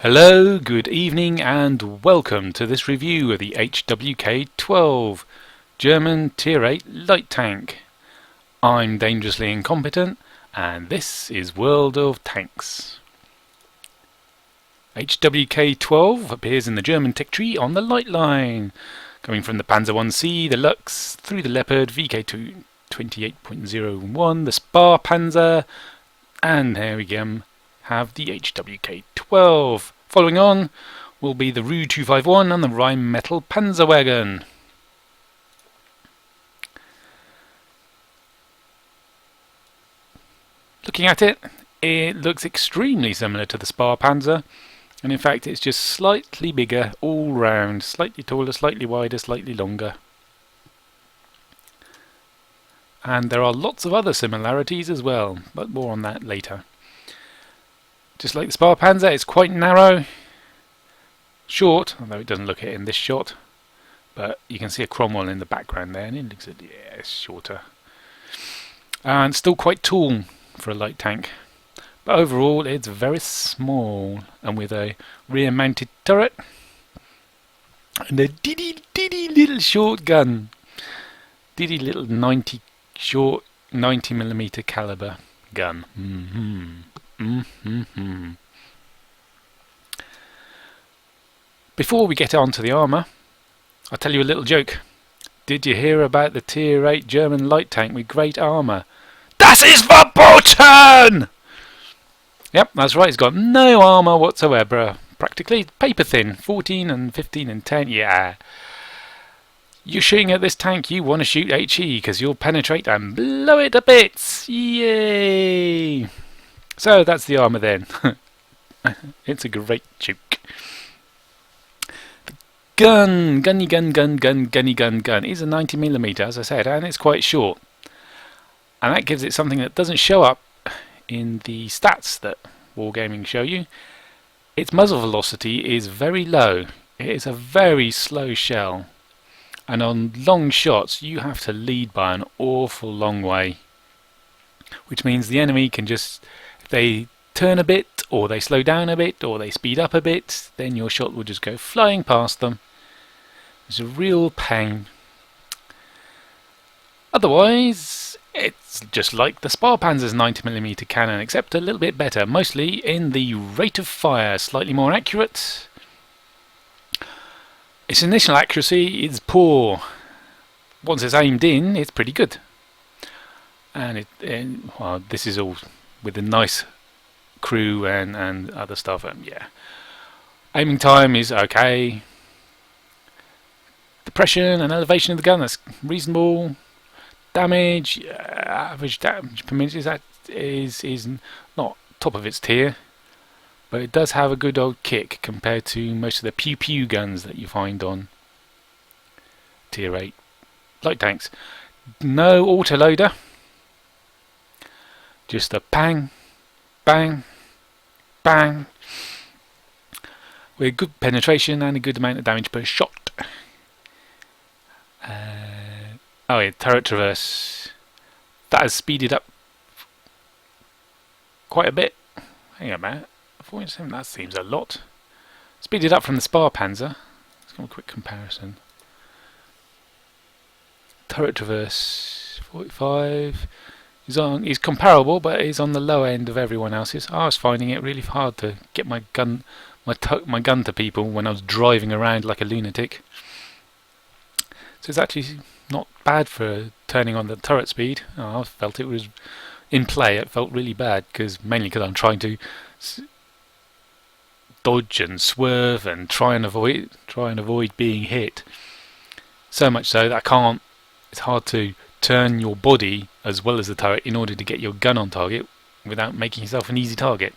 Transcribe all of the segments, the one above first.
Hello, good evening and welcome to this review of the HWK-12 German Tier 8 light tank. I'm Dangerously Incompetent and this is World of Tanks. HWK-12 appears in the German tech tree on the light line, coming from the Panzer 1C, the Lux, through the Leopard, VK2 28.01, the Spar Panzer, and here we go. Have the HWK-12. Following on will be the WoT 251 and the Rheinmetall Panzerwagen. Looking at it, it looks extremely similar to the Spar Panzer, and in fact it's just slightly bigger all round, slightly taller, slightly wider, slightly longer. And there are lots of other similarities as well, but more on that later. Just like the Spar Panzer, it's quite narrow, short, although it doesn't look it in this shot, but you can see a Cromwell in the background there, and it looks at it's shorter. And still quite tall for a light tank, but overall it's very small, and with a rear-mounted turret and a diddy little short gun, diddy little 90mm caliber gun. Before we get on to the armour, I'll tell you a little joke. Did you hear about the Tier 8 German light tank with great armour? Das ist verboten! Yep, that's right, it's got no armour whatsoever. Practically paper thin, 14 and 15 and 10, yeah. You're shooting at this tank, you want to shoot HE because you'll penetrate and blow it to bits! Yay! So that's the armour then. It's a great joke. The gunny gun is a 90mm, as I said, and it's quite short. And that gives it something that doesn't show up in the stats that Wargaming show you. Its muzzle velocity is very low. It is a very slow shell. And on long shots you have to lead by an awful long way. Which means the enemy can just, if they turn a bit, or they slow down a bit, or they speed up a bit, then your shot will just go flying past them. It's a real pain. Otherwise, it's just like the Spar Panzer's 90mm cannon, except a little bit better, mostly in the rate of fire, slightly more accurate. Its initial accuracy is poor. Once it's aimed in, it's pretty good. And well, this is all with a nice crew and other stuff. Yeah, aiming time is okay. Depression and elevation of the gun, that's reasonable. Damage, average damage per minute is not top of its tier, but it does have a good old kick compared to most of the pew pew guns that you find on Tier 8 light tanks. No autoloader. Just a bang, bang, bang, with good penetration and a good amount of damage per shot. Oh yeah, turret traverse. That has speeded up quite a bit. Hang on a minute. 47, that seems a lot. Speeded up from the Spar Panzer. Let's have a quick comparison. Turret traverse 45. He's comparable, but he's on the lower end of everyone else's. I was finding it really hard to get my gun to people when I was driving around like a lunatic. So it's actually not bad for turning on the turret speed. I felt it was in play. It felt really bad mainly because I'm trying to dodge and swerve and try and avoid being hit. So much so that I can't. It's hard to turn your body as well as the turret in order to get your gun on target without making yourself an easy target.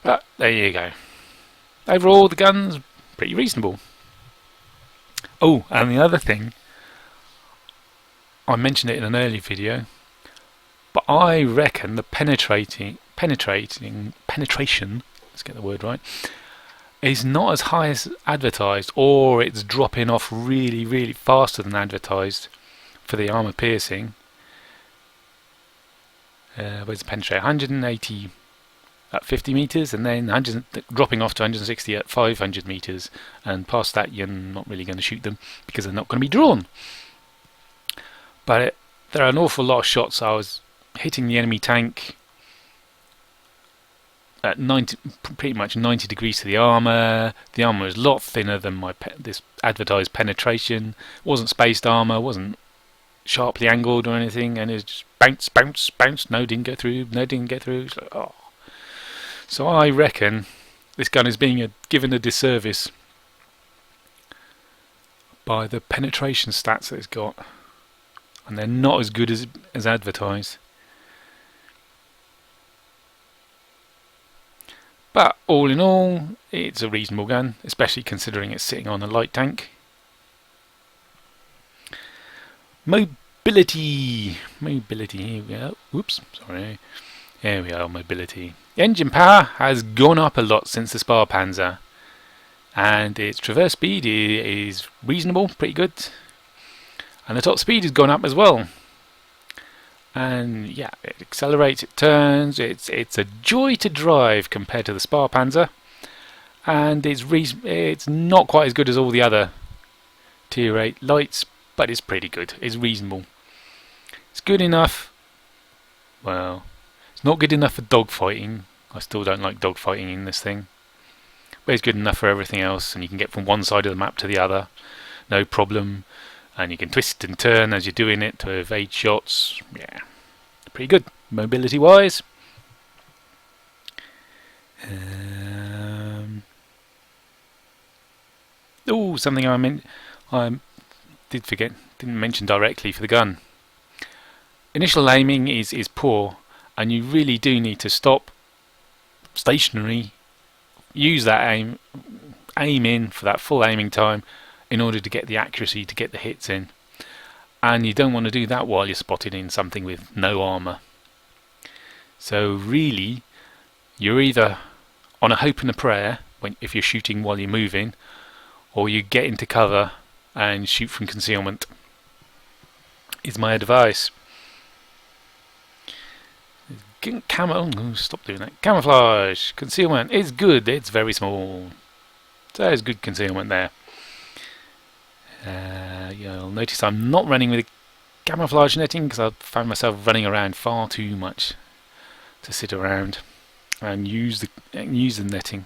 But there you go. Overall, the gun's pretty reasonable. Oh, and the other thing, I mentioned it in an earlier video, but I reckon the penetration, let's get the word right, is not as high as advertised, or it's dropping off really faster than advertised for the armour piercing. Where's the penetration? 180 at 50 meters, and then dropping off to 160 at 500 meters, and past that you're not really going to shoot them because they're not going to be drawn. But there are an awful lot of shots. I was hitting the enemy tank at pretty much 90 degrees to the armor. The armor was a lot thinner than this advertised penetration. It wasn't spaced armor, wasn't sharply angled or anything, and it was just bounce, bounce, bounce. No, didn't get through. No, didn't get through. It's like, oh. So I reckon this gun is being given a disservice by the penetration stats that it's got, and they're not as good as advertised. But all in all, it's a reasonable gun, especially considering it's sitting on a light tank. Mobility, here we go. Whoops, sorry. Here we are, mobility. The engine power has gone up a lot since the Sparpanzer, and its traverse speed is reasonable, pretty good, and the top speed has gone up as well. And yeah, it accelerates, it turns, it's a joy to drive compared to the Sparpanzer, and it's not quite as good as all the other tier 8 lights, but it's pretty good. It's reasonable. It's good enough. Well, it's not good enough for dogfighting. I still don't like dogfighting in this thing, but it's good enough for everything else, and you can get from one side of the map to the other, no problem. And you can twist and turn as you're doing it to evade shots. Yeah, pretty good mobility wise. Oh, something I didn't mention directly for the gun. Initial aiming is poor, and you really do need to stop stationary, use that aim in for that full aiming time, in order to get the accuracy to get the hits in. And you don't want to do that while you're spotted in something with no armor. So really, you're either on a hope and a prayer if you're shooting while you're moving, or you get into cover and shoot from concealment, is my advice. Stop doing that. Camouflage, concealment is good. It's very small. So there's good concealment there. You'll notice I'm not running with camouflage netting because I found myself running around far too much to sit around and use the netting.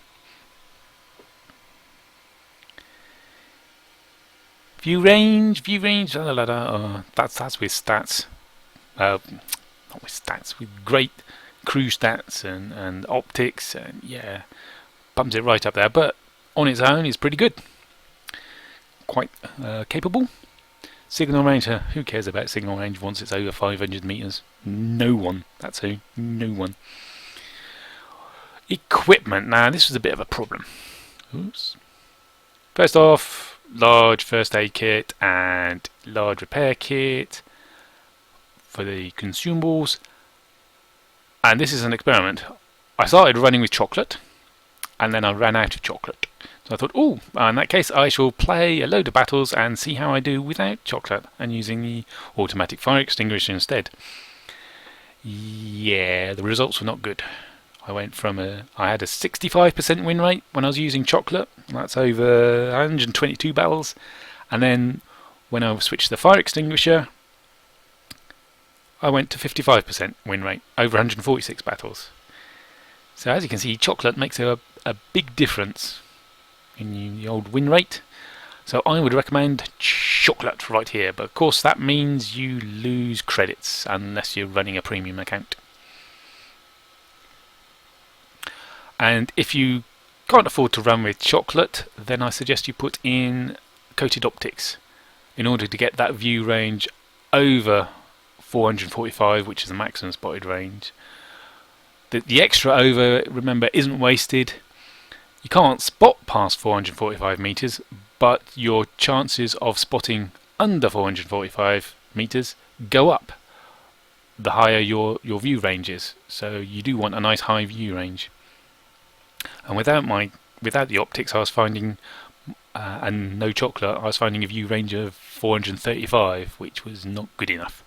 View range. That's with stats. Not with stats, with great crew stats and optics, and yeah, bumps it right up there. But on its own, it's pretty good. Quite capable. Signal range, who cares about signal range once it's over 500 meters? No one. That's who. No one. Equipment. Now, this was a bit of a problem. Oops. First off, large first aid kit and large repair kit for the consumables. And this is an experiment. I started running with chocolate, and then I ran out of chocolate. So I thought, oh, in that case I shall play a load of battles and see how I do without chocolate and using the automatic fire extinguisher instead. Yeah, the results were not good. I had a 65% win rate when I was using chocolate. That's over 122 battles. And then when I switched to the fire extinguisher, I went to 55% win rate, over 146 battles. So as you can see, chocolate makes a big difference in the old win rate. So I would recommend chocolate right here, but of course that means you lose credits unless you're running a premium account. And if you can't afford to run with chocolate, then I suggest you put in coated optics in order to get that view range over 445, which is the maximum spotted range. The extra over, remember, isn't wasted. You can't spot past 445 meters, but your chances of spotting under 445 meters go up the higher your view range is. So you do want a nice high view range. And without the optics, I was finding, and no chocolate, I was finding a view range of 435, which was not good enough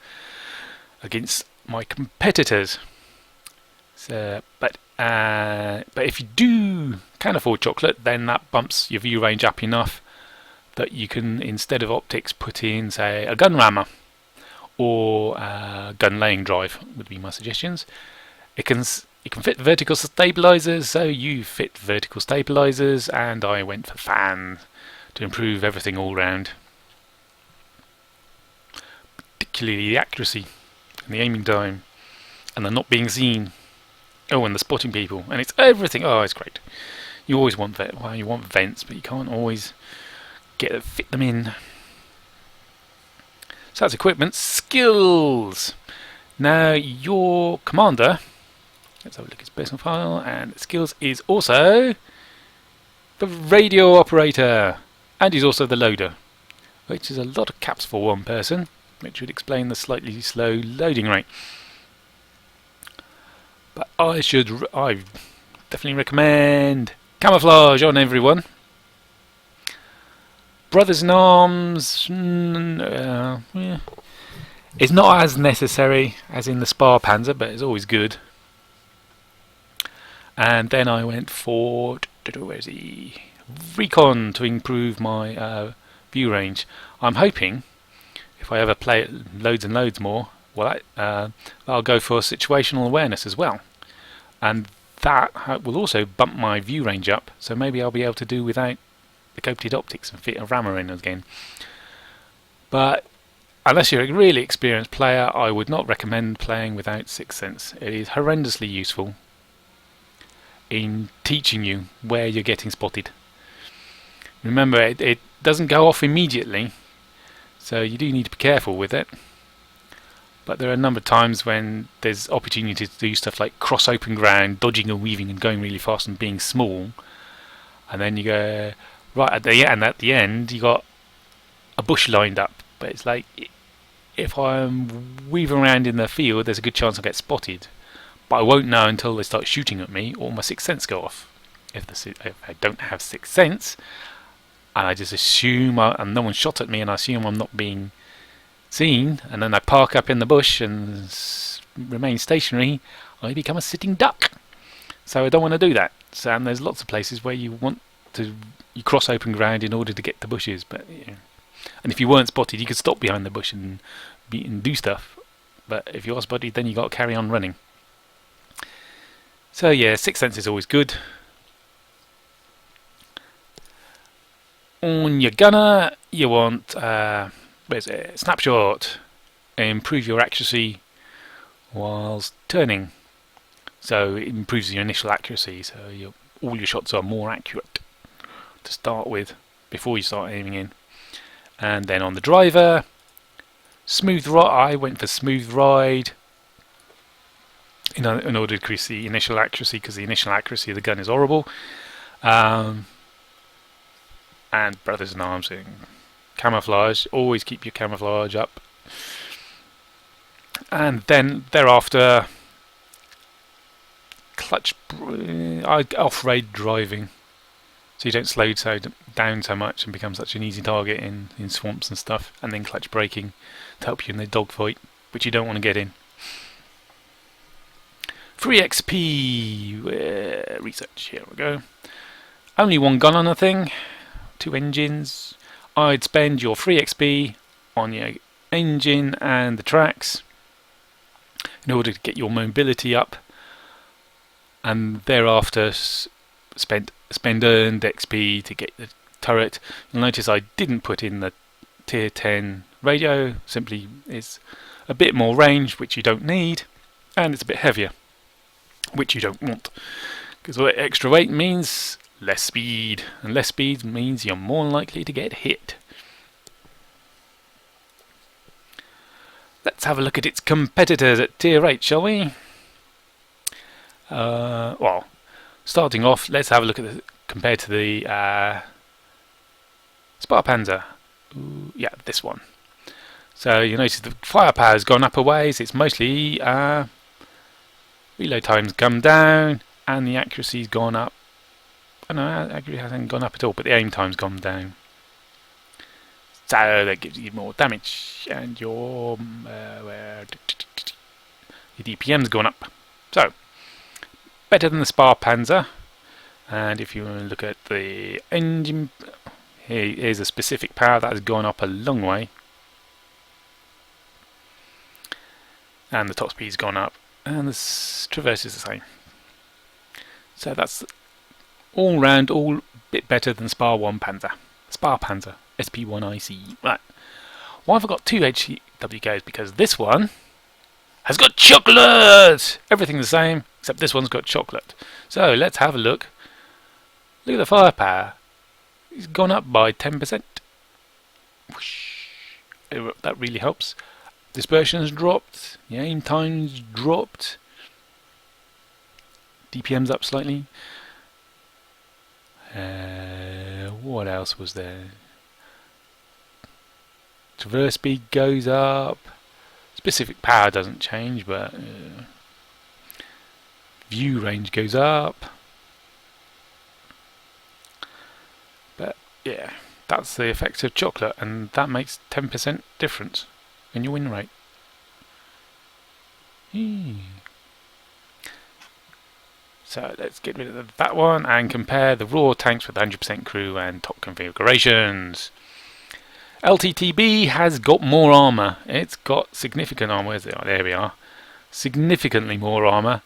against my competitors. So, but But if you can afford chocolate, then that bumps your view range up enough that you can, instead of optics, put in, say, a gun rammer or a gun laying drive would be my suggestions. You can fit vertical stabilizers, so you fit vertical stabilizers, and I went for fans to improve everything all round, particularly the accuracy and the aiming time and the not being seen. Oh, and the spotting people, and it's everything. Oh, it's great. You always want you want vents, but you can't always fit them in. So that's equipment. Skills. Now your commander, let's have a look at his personal file, and skills is also the radio operator, and he's also the loader, which is a lot of caps for one person, which would explain the slightly slow loading rate. But I definitely recommend Camouflage on everyone. Brothers in Arms, yeah. It's not as necessary as in the Spar Panzer, but it's always good. And then I went for, where's he? Recon, to improve my view range. I'm hoping, if I ever play it loads and loads more, well, I'll go for situational awareness as well. And that will also bump my view range up, so maybe I'll be able to do without the coated optics and fit a rammer in again. But unless you're a really experienced player, I would not recommend playing without Sixth Sense. It is horrendously useful in teaching you where you're getting spotted. Remember, it doesn't go off immediately, so you do need to be careful with it. But there are a number of times when there's opportunity to do stuff like cross open ground, dodging and weaving and going really fast and being small, and then you go right at the end you got a bush lined up, but it's like, if I'm weaving around in the field, there's a good chance I'll get spotted, but I won't know until they start shooting at me or my Sixth Sense go off. If I don't have Sixth Sense and I just assume and no one shot at me and I assume I'm not being seen, and then I park up in the bush and remain stationary, I become a sitting duck. So I don't want to do that. So, and there's lots of places where you cross open ground in order to get to bushes, but and if you weren't spotted, you could stop behind the bush and do stuff. But if you are spotted, then you got to carry on running. So yeah, Sixth Sense is always good. On your gunner, you want snapshot. Improve your accuracy whilst turning. So it improves your initial accuracy, so all your shots are more accurate to start with before you start aiming in. And then on the driver, smooth ride. I went for smooth ride in order to increase the initial accuracy, because the initial accuracy of the gun is horrible. And Brothers in Arms and Camouflage. Always keep your camouflage up. And then thereafter, off-road driving, so you don't slow down so much and become such an easy target in swamps and stuff. And then clutch braking to help you in the dogfight, which you don't want to get in. Free XP research. Here we go. Only one gun on a thing, 2 engines. I'd spend your free XP on your engine and the tracks in order to get your mobility up, and thereafter spend earned XP to get the turret. You'll notice I didn't put in the tier 10 radio. Simply it's a bit more range, which you don't need, and it's a bit heavier, which you don't want, because all that extra weight means less speed, and less speed means you're more likely to get hit. Let's have a look at its competitors at tier 8, shall we? Well, starting off, let's have a look at compared to the Spar Panzer. Ooh, yeah, this one. So you notice the firepower has gone up a ways. It's mostly reload time's come down, and the accuracy's gone up. Oh no, accuracy hasn't gone up at all, but the aim time's gone down. So that gives you more damage, and your DPM's gone up. So better than the Spar Panzer. And if you want to look at the engine, here's a specific power that has gone up a long way. And the top speed's gone up, and the traverse is the same. So that's all round, all bit better than Spar Panzer, SP1IC. Right. Why have I got two HWKs? Because this one has got chocolate! Everything's the same, except this one's got chocolate. So let's have a look. Look at the firepower. It's gone up by 10%. Whoosh. That really helps. Dispersion's dropped. The aim time's dropped. DPM's up slightly. What else was there? Traverse speed goes up. Specific power doesn't change, but view range goes up. But yeah, that's the effect of chocolate, and that makes 10% difference in your win rate. So let's get rid of that one and compare the raw tanks with 100% crew and top configurations. LTTB has got more armour. It's got significant armour. Where's it? Oh, there we are. Significantly more armour.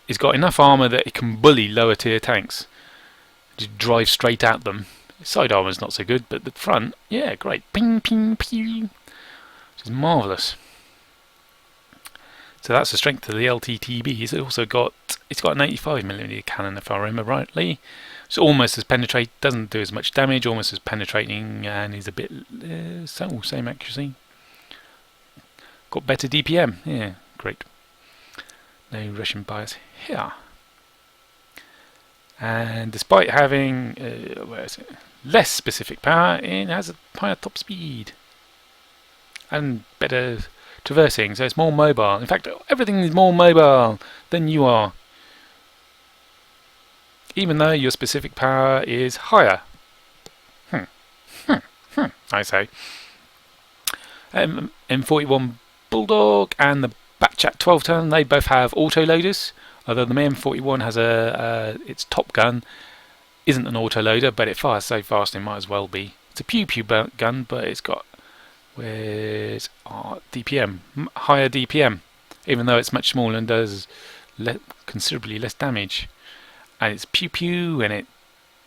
It's got enough armour that it can bully lower tier tanks. Just drive straight at them. Side armour's not so good, but the front, yeah, great. Ping, ping, pew. Which is marvellous. So that's the strength of the LTTB. It's also got an 85mm cannon, if I remember rightly. It's almost as penetrate, doesn't do as much damage, almost as penetrating, and is a bit same accuracy. Got better DPM, yeah, great. No Russian bias here. And despite having less specific power, it has a higher top speed and better traversing, so it's more mobile. In fact, everything is more mobile than you are, even though your specific power is higher. I say. M41 Bulldog and the Batchat 12-ton, they both have autoloaders, although the M41 has its top gun isn't an autoloader, but it fires so fast it might as well be. It's a pew-pew gun, but it's got where's DPM, higher DPM, even though it's much smaller and does considerably less damage. And it's pew-pew, and it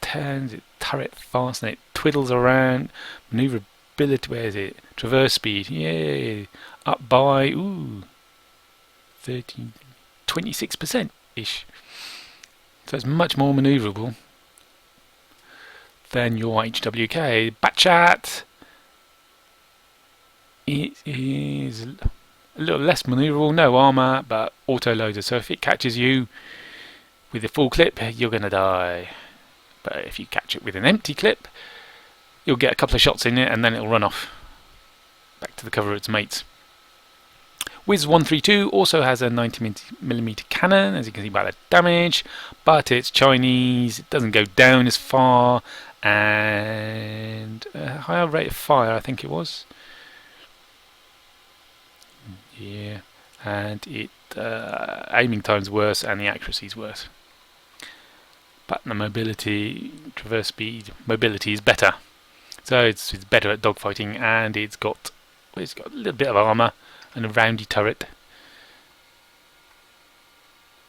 turns its turret fast, and it twiddles around. Maneuverability, where is it? Traverse speed, yay, up by 26%-ish. So it's much more maneuverable than your HWK. Batchat, it is a little less maneuverable, no armour, but autoloader. So if it catches you with a full clip, you're going to die. But if you catch it with an empty clip, you'll get a couple of shots in it and then it'll run off back to the cover of its mates. Wiz 132 also has a 90mm cannon, as you can see by the damage, but it's Chinese, it doesn't go down as far, and a higher rate of fire, I think it was. Yeah, and it aiming time's worse and the accuracy's worse. But the mobility, traverse speed, mobility is better. So it's better at dogfighting, and it's got a little bit of armour and a roundy turret.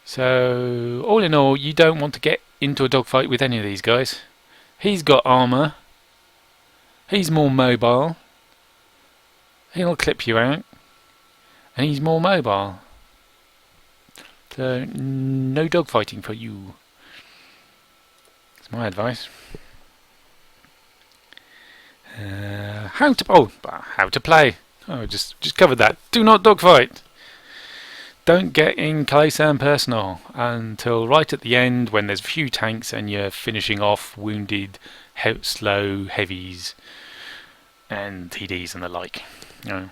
So all in all, you don't want to get into a dogfight with any of these guys. He's got armour. He's more mobile. He'll clip you out. And he's more mobile. So no dogfighting for you. That's my advice. How to play. Oh, just covered that. Do not dogfight. Don't get in close and personal until right at the end when there's a few tanks and you're finishing off wounded, slow heavies and TDs and the like. You know.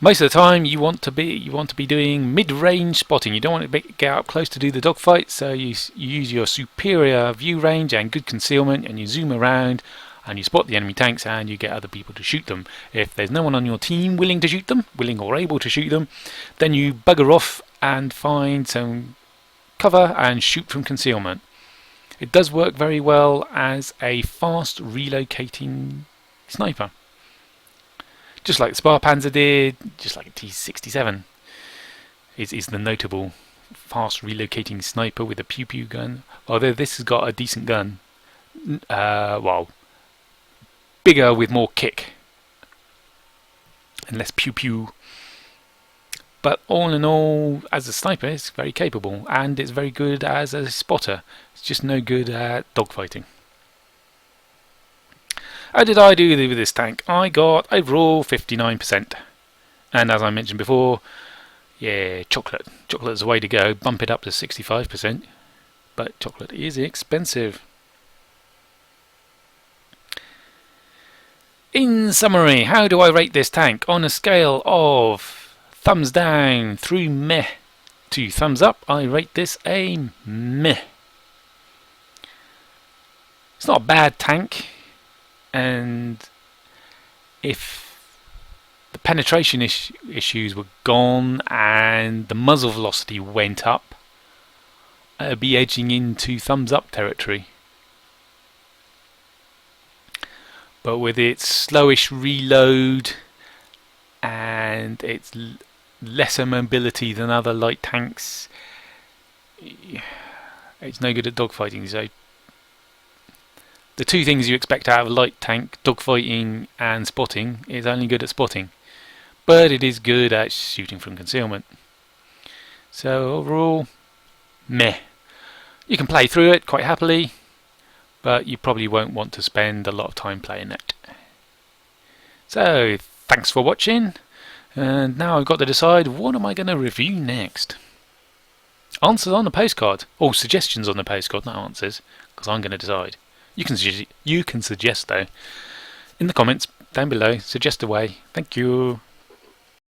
Most of the time, you want to be doing mid-range spotting. You don't want to get up close to do the dogfight, so you use your superior view range and good concealment, and you zoom around and you spot the enemy tanks and you get other people to shoot them. If there's no one on your team willing to shoot them, willing or able to shoot them, then you bugger off and find some cover and shoot from concealment. It does work very well as a fast relocating sniper. Just like the Sparpanzer did, just like a T-67 is the notable fast relocating sniper with a pew pew gun. Although this has got a decent gun, well, bigger with more kick and less pew pew. But all in all, as a sniper, it's very capable, and it's very good as a spotter. It's just no good at dogfighting. How did I do with this tank? I got overall 59%. And as I mentioned before, yeah, chocolate. Chocolate's the way to go. Bump it up to 65%. But chocolate is expensive. In summary, how do I rate this tank? On a scale of thumbs down through meh to thumbs up, I rate this a meh. It's not a bad tank. And if the penetration issues were gone and the muzzle velocity went up, I'd be edging into thumbs up territory. But with its slowish reload and its lesser mobility than other light tanks, it's no good at dogfighting. So the two things you expect out of a light tank, dogfighting and spotting, is only good at spotting. But it is good at shooting from concealment. So overall, meh. You can play through it quite happily, but you probably won't want to spend a lot of time playing it. So, thanks for watching. And now I've got to decide, what am I going to review next? Answers on the postcard. Or suggestions on the postcard, not answers, because I'm going to decide. You can suggest though in the comments down below. Suggest away. Thank you.